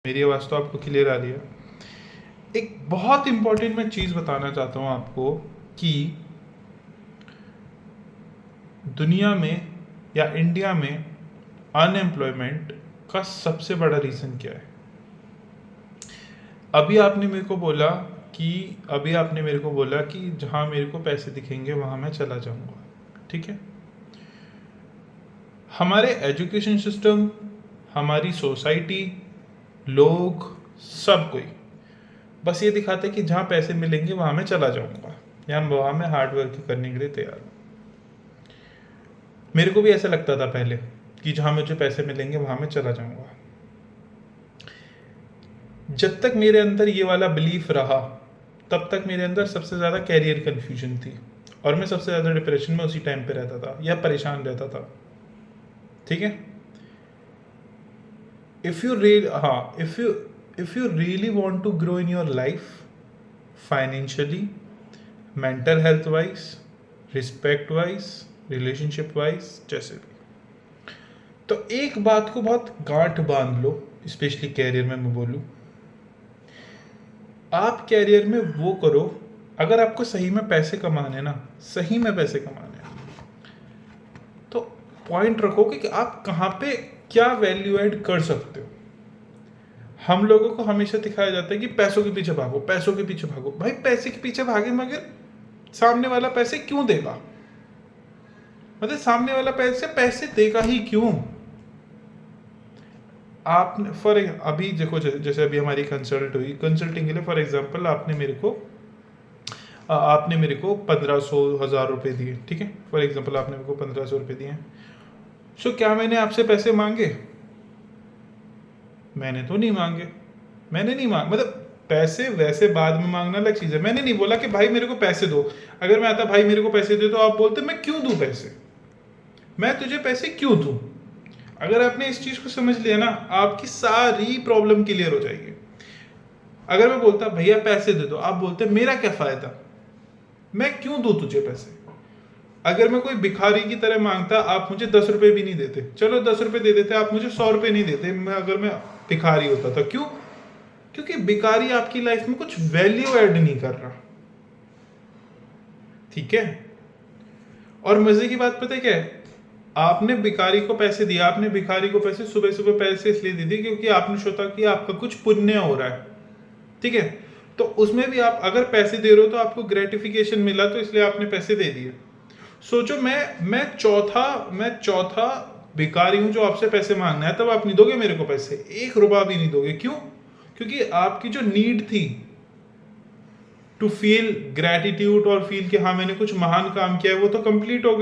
मेरी आवाज़ तो आपको क्लियर आ रही है। एक बहुत इंपॉर्टेंट मैं चीज़ बताना चाहता हूँ आपको कि दुनिया में या इंडिया में अनएम्प्लॉयमेंट का सबसे बड़ा रीज़न क्या है। अभी आपने मेरे को बोला कि जहाँ मेरे को पैसे दिखेंगे वहाँ मैं चला जाऊँगा, ठीक है। हमारे एजुकेशन सिस्टम, हमारी सोसाइटी, लोग, सब कोई बस ये दिखाते हैं कि जहाँ पैसे मिलेंगे वहाँ मैं चला जाऊँगा या वहाँ मैं हार्ड वर्क करने के लिए तैयार हूँ। मेरे को भी ऐसा लगता था पहले कि जहाँ मुझे पैसे मिलेंगे वहाँ मैं चला जाऊँगा। जब तक मेरे अंदर ये वाला बिलीफ रहा तब तक मेरे अंदर सबसे ज़्यादा कैरियर कन्फ्यूजन थी और मैं सबसे ज़्यादा डिप्रेशन में उसी टाइम पे रहता था या परेशान रहता था, ठीक है। If you really want to grow in your life, financially, mental health wise, respect wise, relationship wise, जैसे भी, तो एक बात को बहुत गांठ बांध लो। स्पेशली कैरियर में मैं बोलूँ, आप कैरियर में वो करो, अगर आपको सही में पैसे कमाने ना, सही में पैसे कमाने, तो पॉइंट रखो कि आप कहाँ पे क्या वैल्यू ऐड कर सकते हो। हम लोगों को हमेशा दिखाया जाता है कि पैसों के पीछे भागो, पैसों के पीछे भागो। भाई पैसे के पीछे भागे मगर सामने वाला पैसे क्यों देगा? मतलब सामने वाला पैसे देगा ही क्यों? आपने अभी देखो, जैसे अभी हमारी कंसल्टिंग के लिए फॉर एग्जांपल आपने मेरे को 1500 रुपए दिए, ठीक है। फॉर एग्जांपल आपने मेरे को 1500 रुपए दिए। सो क्या मैंने आपसे पैसे मांगे? मैंने तो नहीं मांगे। मतलब पैसे वैसे बाद में मांगना अलग चीज़ है। मैंने नहीं बोला कि भाई मेरे को पैसे दो। अगर मैं आता भाई मेरे को पैसे दे, तो आप बोलते मैं क्यों दूं पैसे, मैं तुझे पैसे क्यों दूं। अगर आपने इस चीज़ को समझ लिया ना, आपकी सारी प्रॉब्लम क्लियर हो जाएगी। अगर मैं बोलता भैया पैसे दे दो, आप बोलते मेरा क्या फ़ायदा, मैं क्यों दूं तुझे पैसे। अगर मैं कोई भिखारी की तरह मांगता, आप मुझे 10 रुपए भी नहीं देते, चलो 10 रुपए दे देते, आप मुझे 100 रुपए नहीं देते। अगर मैं भिखारी होता था, क्यों? क्योंकि भिखारी आपकी लाइफ में कुछ वैल्यू ऐड नहीं कर रहा, ठीक है। और मजे की बात पता है क्या है? आपने भिखारी को पैसे दिया, आपने भिखारी को पैसे सुबह सुबह पैसे इसलिए दे दिए क्योंकि आपने सोचा कि आपका कुछ पुण्य हो रहा है, ठीक है। तो उसमें भी आप अगर पैसे दे रहे हो तो आपको ग्रेटिफिकेशन मिला, तो इसलिए आपने पैसे दे दिए। सोचो मैं चौथा भिखारी हूं जो आपसे पैसे मांगना है, तब आप नहीं दोगे मेरे को पैसे, 1 रुपया भी नहीं दोगे। क्यों? क्योंकि आपकी जो नीड थी टू फील ग्रेटिट्यूड और फील कि हाँ मैंने कुछ महान काम किया है, वो तो कंप्लीट हो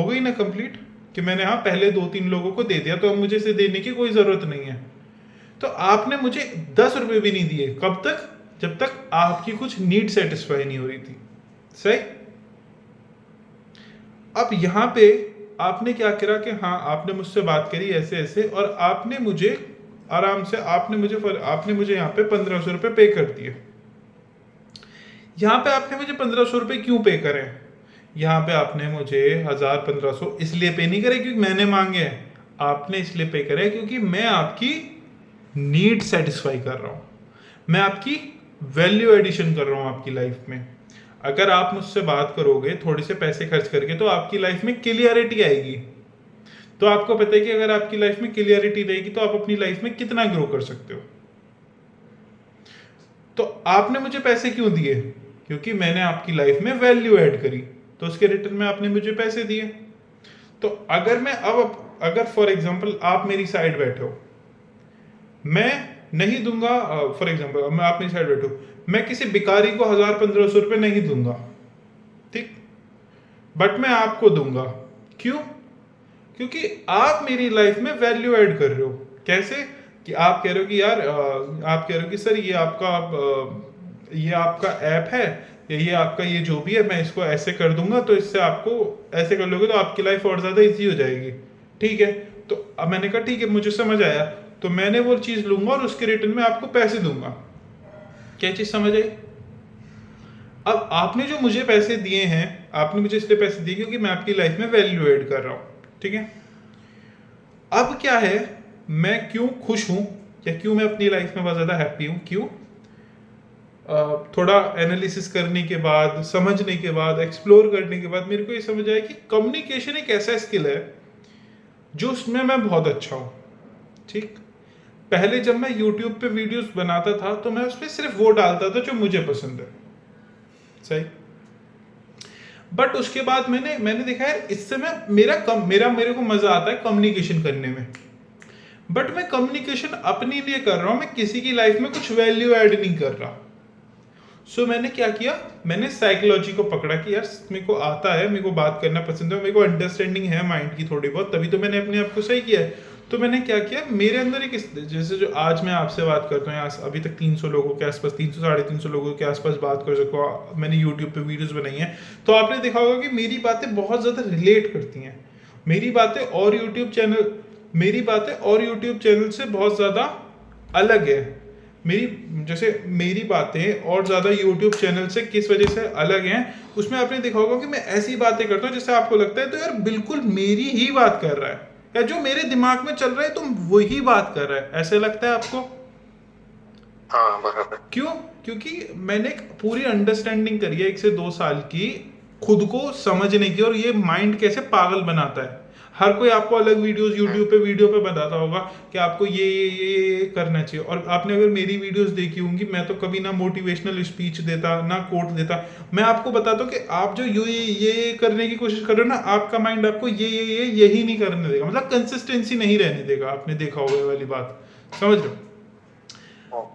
गई ना कंप्लीट, कि मैंने हाँ पहले 2-3 लोगों को दे दिया, तो अब मुझे इसे देने की कोई जरूरत नहीं है। तो आपने मुझे 10 रुपए भी नहीं दिए, कब तक? जब तक आपकी कुछ नीड सेटिस्फाई नहीं हो रही थी, सही। अब यहां पे आपने क्या करा कि हाँ आपने मुझसे बात करी ऐसे ऐसे, और आपने मुझे आराम से आपने मुझे यहाँ पे 1500 रुपए पे कर दिए। यहाँ पे आपने मुझे 1500 रुपए क्यों पे करे? यहाँ पे आपने मुझे 1000-1500 इसलिए पे नहीं करे क्योंकि मैंने मांगे हैं, आपने इसलिए पे करे क्योंकि मैं आपकी नीड सेटिस्फाई कर रहा हूं, मैं आपकी वैल्यू एडिशन कर रहा हूं आपकी लाइफ में। अगर आप मुझसे बात करोगे थोड़े से पैसे खर्च करके, तो आपकी लाइफ में क्लियरिटी आएगी। तो आपको पता है कि अगर आपकी लाइफ में क्लियरिटी रहेगी तो आप अपनी लाइफ में कितना ग्रो कर सकते हो। तो आपने मुझे पैसे क्यों दिए? क्योंकि मैंने आपकी लाइफ में वैल्यू ऐड करी, तो उसके रिटर्न में आपने मुझे पैसे दिए। तो अगर फॉर एग्जांपल आप मेरी साइड बैठे हो, मैं नहीं दूंगा, फॉर एग्जांपल मैं आप मेरी साइड बैठो, मैं किसी भिखारी को 1000-1500 रुपए नहीं दूंगा, ठीक, बट मैं आपको दूंगा। क्यों? क्योंकि आप मेरी लाइफ में वैल्यू ऐड कर रहे हो। कैसे? कि आप कह रहे हो कि यार आप कह रहे हो कि सर ये आपका ऐप है, ये आपका ये जो भी है, मैं इसको ऐसे कर दूंगा, तो इससे आपको ऐसे कर लोगे तो आपकी लाइफ और ज़्यादा ईजी हो जाएगी, ठीक है। तो अब मैंने कहा ठीक है, मुझे समझ आया, तो मैंने वो चीज़ लूंगा और उसके रिटर्न में आपको पैसे दूंगा। क्या चीज़ समझ आई? अब आपने जो मुझे पैसे दिए हैं, आपने मुझे इसलिए पैसे दिए क्योंकि मैं आपकी लाइफ में वैल्यू ऐड कर रहा हूँ, ठीक है। अब क्या है मैं क्यों खुश हूँ या क्यों मैं अपनी लाइफ में बहुत ज़्यादा हैप्पी हूँ, क्यों? थोड़ा एनालिसिस करने के बाद, समझने के बाद, एक्सप्लोर करने के बाद मेरे को ये समझ आया कि कम्युनिकेशन एक ऐसा स्किल है जो उसमें मैं बहुत अच्छा हूँ। ठीक, पहले जब मैं YouTube पे वीडियोस बनाता था तो मैं उसमें सिर्फ वो डालता था जो मुझे पसंद है, सही। बट उसके बाद मैंने देखा है इससे मेरे को मजा आता है कम्युनिकेशन करने में। बट मैं कम्युनिकेशन अपने लिए कर रहा हूं, मैं किसी की लाइफ में कुछ वैल्यू ऐड नहीं कर रहा। सो मैंने क्या किया, मैंने साइकोलॉजी को पकड़ा कि यार मेरे को आता है, मेरे को बात करना पसंद है, मेरे को अंडरस्टैंडिंग है माइंड की थोड़ी बहुत, तभी तो मैंने अपने आप को सही किया है। तो मैंने क्या किया, मेरे अंदर एक जैसे जो आज मैं आपसे बात करता हूँ, यहाँ अभी तक 300 लोगों के आसपास, 300 साढ़े 300 लोगों के आसपास बात कर सकूँ, मैंने यूट्यूब पे वीडियोस बनाई हैं। तो आपने देखा होगा कि मेरी बातें बहुत ज़्यादा रिलेट करती हैं। मेरी बातें और यूट्यूब चैनल से बहुत ज़्यादा अलग है। मेरी बातें और ज़्यादा यूट्यूब चैनल से किस वजह से अलग हैं, उसमें आपने देखा होगा कि मैं ऐसी बातें करता हूँ जिससे आपको लगता है तो यार बिल्कुल मेरी ही बात कर रहा है, या जो मेरे दिमाग में चल रहा है तुम वही बात कर रहा है, ऐसे लगता है आपको? हाँ बराबर। क्यों? क्योंकि मैंने एक पूरी अंडरस्टैंडिंग करी है 1 से 2 साल की, खुद को समझने की, और ये माइंड कैसे पागल बनाता है। हर कोई आपको अलग यूट्यूब पे बताता होगा कि आपको ये करना चाहिए। और आपने अगर मेरी वीडियोस देखी होंगी, मैं तो कभी ना मोटिवेशनल स्पीच देता ना कोट देता। मैं आपको बताता हूँ कि आप जो ये करने की कोशिश कर रहे हो ना, आपका माइंड आपको यही नहीं करने देगा, मतलब कंसिस्टेंसी नहीं रहने देगा। आपने देखा होगा ये वाली बात, समझ रहे हो?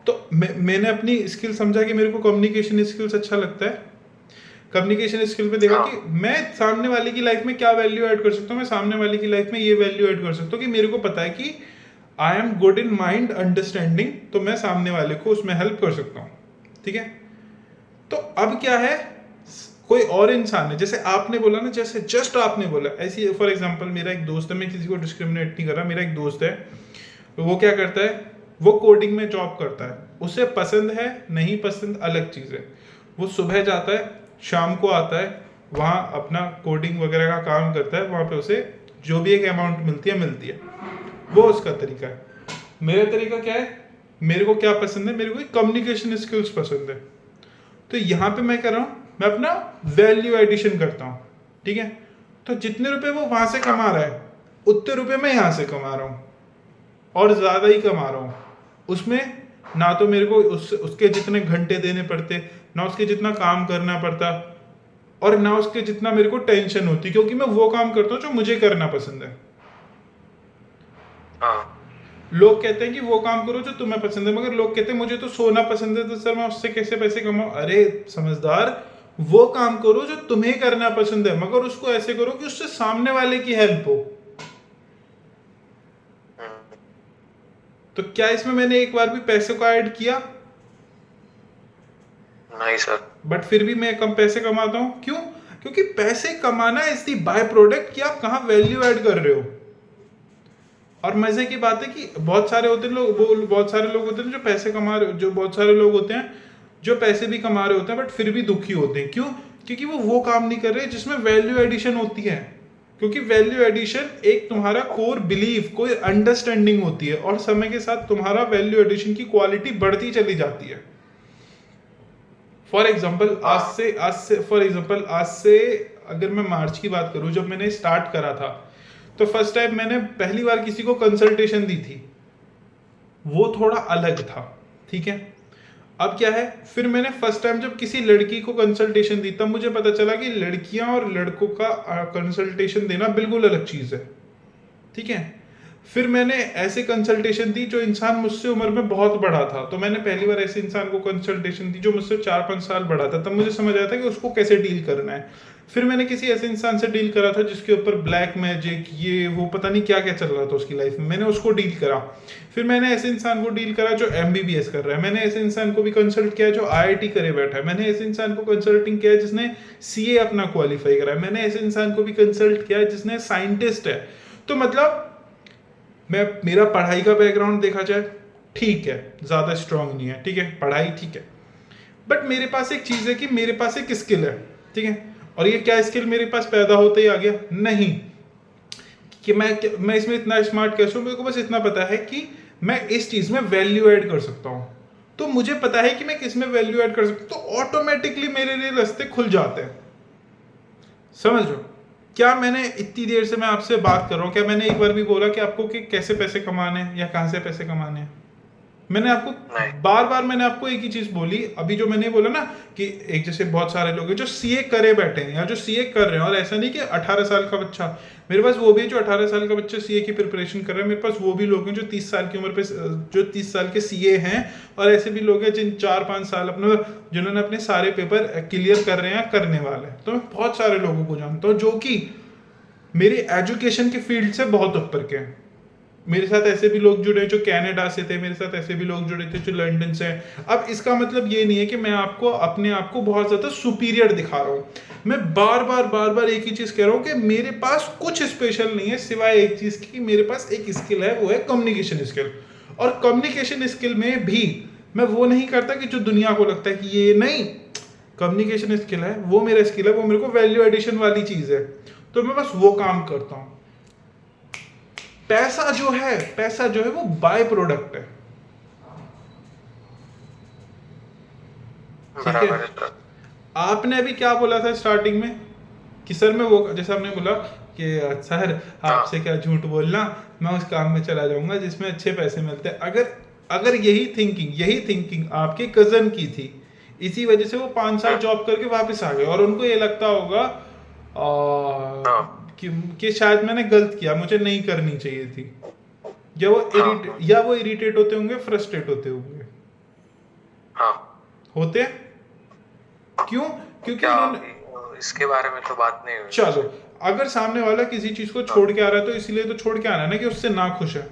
तो मैंने अपनी स्किल समझा कि मेरे को कम्युनिकेशन स्किल्स अच्छा लगता है। कम्युनिकेशन स्किल पे देखा कि मैं सामने वाले की लाइफ में क्या वैल्यू ऐड कर सकता हूँ, मैं सामने वाले की लाइफ में ये वैल्यू ऐड कर सकता हूँ कि मेरे को पता है कि I am good in mind understanding, तो मैं सामने वाले को उसमें हेल्प कर सकता हूँ। ठीक है, तो अब क्या है, कोई और इंसान है, जैसे आपने बोला ना, जैसे जस्ट आपने बोला, ऐसी फॉर एग्जांपल मेरा एक दोस्त है, मैं किसी को डिस्क्रिमिनेट नहीं कर रहा, मेरा एक दोस्त है, वो क्या करता है, वो कोडिंग में जॉब करता है, उसे पसंद है नहीं पसंद अलग चीज़ है। वो सुबह जाता है, शाम को आता है, वहाँ अपना कोडिंग वगैरह का काम करता है, वहाँ पे उसे जो भी एक अमाउंट मिलती है, वो उसका तरीका है। मेरा तरीका क्या है, मेरे को क्या पसंद है, मेरे को कम्युनिकेशन स्किल्स पसंद है। तो यहाँ पे मैं कर रहा हूँ, मैं अपना वैल्यू एडिशन करता हूँ। ठीक है, तो जितने रुपए वो वहाँ से कमा रहा है, उतने रुपए मैं यहाँ से कमा रहा हूँ, और ज़्यादा ही कमा रहा हूँ। उसमें ना तो मेरे को उसके जितने घंटे देने पड़ते, ना उसके जितना काम करना पड़ता, और ना उसके जितना मेरे को टेंशन होती, क्योंकि मैं वो काम करता हूँ जो मुझे करना पसंद है। लोग कहते हैं कि वो काम करो जो तुम्हें पसंद है, मगर लोग कहते हैं मुझे तो सोना पसंद है, तो सर मैं उससे कैसे पैसे कमाऊं? अरे समझदार, वो काम करो जो तुम्हें करना पसंद है, मगर उसको ऐसे करो कि उससे सामने वाले की हेल्प हो। तो क्या इसमें मैंने एक बार भी पैसे को ऐड किया? नहीं सर। बट फिर भी मैं कम पैसे कमाता हूं, क्यों? क्योंकि पैसे कमाना इज दी बाय प्रोडक्ट कि आप कहाँ वैल्यू ऐड कर रहे हो। और मजे की बात है कि बहुत सारे लोग होते हैं जो पैसे कमा रहे, जो बहुत सारे लोग होते हैं जो पैसे भी कमा रहे होते हैं बट फिर भी दुखी होते हैं। क्यों? क्योंकि वो काम नहीं कर रहे जिसमें वैल्यू एडिशन होती है। क्योंकि वैल्यू एडिशन एक तुम्हारा कोर बिलीफ, कोई अंडरस्टैंडिंग होती है, और समय के साथ तुम्हारा वैल्यू एडिशन की क्वालिटी बढ़ती चली जाती है। फॉर एग्जाम्पल आज से अगर मैं मार्च की बात करूं, जब मैंने स्टार्ट करा था, तो फर्स्ट टाइम मैंने पहली बार किसी को कंसल्टेशन दी थी, वो थोड़ा अलग था। ठीक है, अब क्या है, फिर मैंने फर्स्ट टाइम जब किसी लड़की को कंसल्टेशन दी, तब मुझे पता चला कि लड़कियां और लड़कों का कंसल्टेशन देना बिल्कुल अलग चीज है। ठीक है, फिर मैंने ऐसे कंसल्टेशन दी जो इंसान मुझसे उम्र में बहुत बड़ा था, तो मैंने पहली बार ऐसे इंसान को कंसल्टेशन दी जो मुझसे 4-5 साल बड़ा था। तब मुझे समझ आया था कि उसको कैसे डील करना है। फिर मैंने किसी ऐसे इंसान से डील करा था जिसके ऊपर ब्लैक मैजिक, ये वो पता नहीं क्या क्या चल रहा था उसकी लाइफ में, मैंने उसको डील करा। फिर मैंने ऐसे इंसान को डील करा जो MBBS कर रहा है, मैंने ऐसे इंसान को भी कंसल्ट किया जो IIT करे बैठा है, मैंने ऐसे इंसान को कंसल्टिंग किया जिसने CA अपना क्वालिफाई करा है, मैंने ऐसे इंसान को भी कंसल्ट किया जिसने साइंटिस्ट है। तो मतलब मेरा पढ़ाई का बैकग्राउंड देखा जाए ठीक है, ज्यादा स्ट्रांग नहीं है, ठीक है, पढ़ाई ठीक है, बट मेरे पास एक चीज है कि मेरे पास एक स्किल है। ठीक है, और ये क्या स्किल मेरे पास पैदा होते ही आ गया? नहीं, कि मैं इसमें इतना स्मार्ट कैसे हूँ, मेरे को बस इतना पता है कि मैं इस चीज में वैल्यू ऐड कर सकता हूँ। तो मुझे पता है कि मैं किस में वैल्यू ऐड कर सकता हूँ, तो ऑटोमेटिकली मेरे लिए रास्ते खुल जाते हैं। समझ रहे हो? क्या मैंने इतनी देर से मैं आपसे बात कर रहा हूँ, क्या मैंने एक बार भी बोला कि आपको कि कैसे पैसे कमाने हैं या कहाँ से पैसे कमाने हैं? मैंने आपको नहीं। बार बार मैंने आपको एक ही चीज बोली। अभी जो मैंने बोला ना कि एक जैसे बहुत सारे लोग हैं जो सीए करे बैठे हैं या जो सीए कर रहे हैं, और ऐसा नहीं कि 18 साल का बच्चा, मेरे पास वो भी है जो 18 साल का बच्चा सीए की प्रिपरेशन कर रहे हैं, मेरे पास वो भी लोग हैं जो 30 साल की उम्र पे जो 30 साल के सीए हैं, और ऐसे भी लोग हैं जिन 4-5 साल अपने जिन्होंने अपने सारे पेपर क्लियर कर रहे हैं, करने वाले हैं। तो मैं बहुत सारे लोगों को जानता हूँ जो कि मेरी एजुकेशन के फील्ड से बहुत ऊपर के हैं। मेरे साथ ऐसे भी लोग जुड़े जो कनाडा से थे, मेरे साथ ऐसे भी लोग जुड़े थे जो लंदन से हैं। अब इसका मतलब ये नहीं है कि मैं आपको अपने आप को बहुत ज़्यादा सुपीरियर दिखा रहा हूँ। मैं बार बार एक ही चीज़ कह रहा हूँ कि मेरे पास कुछ स्पेशल नहीं है सिवाय एक चीज़ की, मेरे पास एक स्किल है, वो है कम्युनिकेशन स्किल। और कम्युनिकेशन स्किल में भी मैं वो नहीं करता कि जो दुनिया को लगता है कि ये नहीं, कम्युनिकेशन स्किल है वो मेरा स्किल है, वो मेरे को वैल्यू एडिशन वाली चीज़ है, तो मैं बस वो काम करता हूँ। पैसा जो है वो बाय प्रोडक्ट है। ठीक है? बराबर है सर। आपने अभी क्या बोला था स्टार्टिंग में कि सर मैं वो, जैसे आपने बोला कि सर आपसे क्या झूठ बोलना, मैं उस काम में चला जाऊंगा जिसमें अच्छे पैसे मिलते हैं। अगर यही थिंकिंग आपके कजन की थी, इसी वजह से वो 5 साल जॉब करके वापस आ गए, और उनको ये लगता होगा कि शायद मैंने गलत किया, मुझे नहीं करनी चाहिए थी, या वो इरिटेट होते होंगे, फ्रस्ट्रेट होते होंगे। हाँ। होते हैं क्यों? क्योंकि क्या उन्होंने, इसके बारे में तो बात नहीं हुई। चलो, अगर सामने वाला किसी चीज को छोड़ के आ रहा है तो इसीलिए तो छोड़ के आना है ना कि उससे ना खुश है।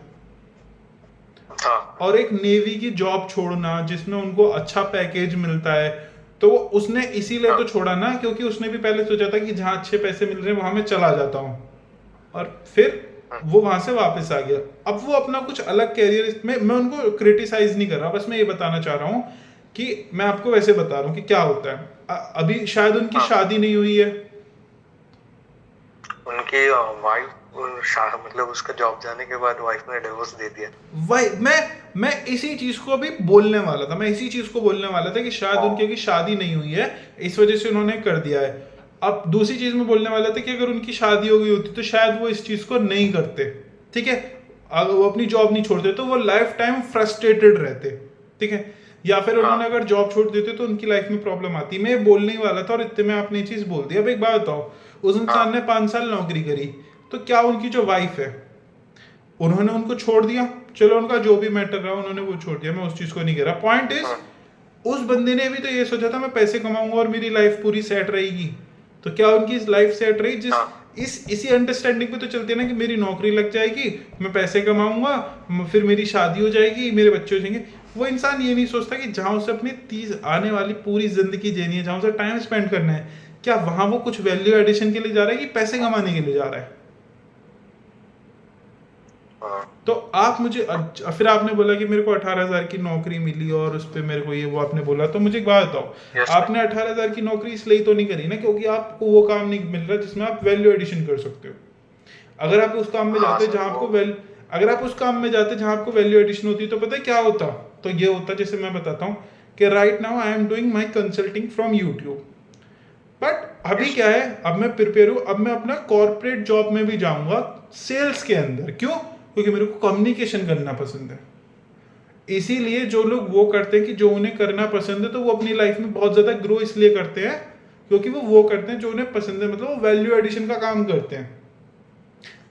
हाँ। और एक नेवी की जॉब छोड़ना जिसमें उनको अच्छा पैकेज मिलता है, तो वो उसने इसीलिए तो छोड़ा ना क्योंकि उसने भी पहले सोचा था कि जहां अच्छे पैसे मिल रहे हैं वहां मैं चला जाता हूं, और फिर वो वहां से वापस आ गया। अब वो अपना कुछ अलग कैरियर में, मैं उनको क्रिटिसाइज नहीं कर रहा, बस मैं ये बताना चाह रहा हूँ कि मैं आपको वैसे बता रहा हूँ कि क्या होता है। अभी शायद उनकी शादी नहीं हुई है, उनकी वाइफ, मतलब उसका जॉब जाने के बाद वाइफ ने डिवोर्स दे दिया। वही मैं इसी चीज को भी बोलने वाला था, मैं इसी चीज को बोलने वाला था कि शायद उनकी की शादी नहीं हुई है, इस वजह से उन्होंने कर दिया है। अब दूसरी चीज में बोलने वाला था कि अगर उनकी शादी हो गई होती तो शायद वो इस चीज को नहीं करते। ठीक है? अगर वो अपनी जॉब नहीं छोड़ते तो वो लाइफ टाइम फ्रस्ट्रेटेड रहते। ठीक है? या फिर उन्होंने अगर जॉब छोड़ देते तो उनकी लाइफ में प्रॉब्लम आती। मैं ये बोलने ही वाला था और इतने में आपने ये चीज बोल दी। अब एक बात बताओ, उस इंसान ने 5 साल नौकरी करी, तो क्या उनकी जो वाइफ है उन्होंने उनको छोड़ दिया? चलो, उनका जो भी मैटर रहा उन्होंने वो छोड़ दिया, मैं उस चीज को नहीं कह रहा। पॉइंट इज, उस बंदे ने भी तो ये सोचा था मैं पैसे कमाऊंगा और मेरी लाइफ पूरी सेट रहेगी, तो क्या उनकी लाइफ सेट रही? इसी अंडरस्टैंडिंग पे तो चलते ना कि मेरी नौकरी लग जाएगी, मैं पैसे कमाऊंगा, फिर मेरी शादी हो जाएगी, मेरे बच्चे हो जाएंगे। वो इंसान ये नहीं सोचता कि जहां उसे अपनी 30 आने वाली पूरी जिंदगी जीनी है, जहां उसे टाइम स्पेंड करना है, क्या वहां वो कुछ वैल्यू एडिशन के लिए जा रहा है कि पैसे कमाने के लिए जा रहा है? तो आप मुझे फिर आपने बोला कि मेरे को 18,000 की नौकरी मिली और उस पर मेरे को ये वो आपने बोला, तो मुझे एक बात बताओ, आपने 18,000 की नौकरी इसलिए तो नहीं करी ना क्योंकि आपको वो काम नहीं मिल रहा जिसमें आप वैल्यू एडिशन कर सकते हो। अगर आप उस काम में जाते जहां आपको अगर आप उस काम में जाते जहां आपको वैल्यू एडिशन होती तो पता है क्या होता? तो ये होता, जैसे मैं बताता हूँ कि right now I am doing my consulting from YouTube, but अभी क्या है, अब मैं प्रिपेयर हूँ, अब मैं अपना कॉर्पोरेट जॉब में भी जाऊंगा सेल्स के अंदर। क्यों? क्योंकि मेरे को कम्युनिकेशन करना पसंद है। इसीलिए जो लोग वो करते हैं कि जो उन्हें करना पसंद है, तो वो अपनी लाइफ में बहुत ज्यादा ग्रो इसलिए करते हैं क्योंकि वो करते हैं जो उन्हें पसंद है, मतलब वो वैल्यू एडिशन का काम करते हैं।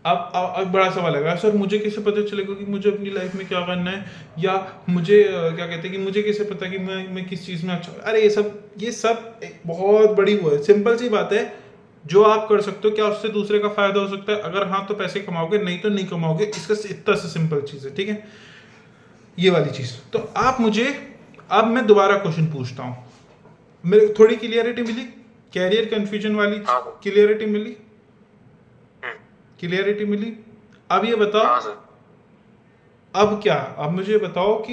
अब बड़ा सवाल है, सर मुझे कैसे पता चलेगा कि मुझे अपनी लाइफ में क्या करना है, या मुझे क्या कहते हैं कि मुझे कैसे पता कि मैं किस चीज़ में अच्छा। अरे ये सब एक बहुत बड़ी वो है, सिंपल सी बात है। जो आप कर सकते हो, क्या उससे दूसरे का फायदा हो सकता है? अगर हाँ तो पैसे कमाओगे, नहीं तो नहीं कमाओगे। इसका इतना सा सिंपल चीज़ है। ठीक है? ये वाली चीज़। तो आप मुझे, अब मैं दोबारा क्वेश्चन पूछता हूँ, मेरे थोड़ी क्लियरिटी मिली? कैरियर कंफ्यूजन वाली क्लियरिटी मिली? क्लियरिटी मिली? अब ये बताओ, अब क्या, अब मुझे बताओ कि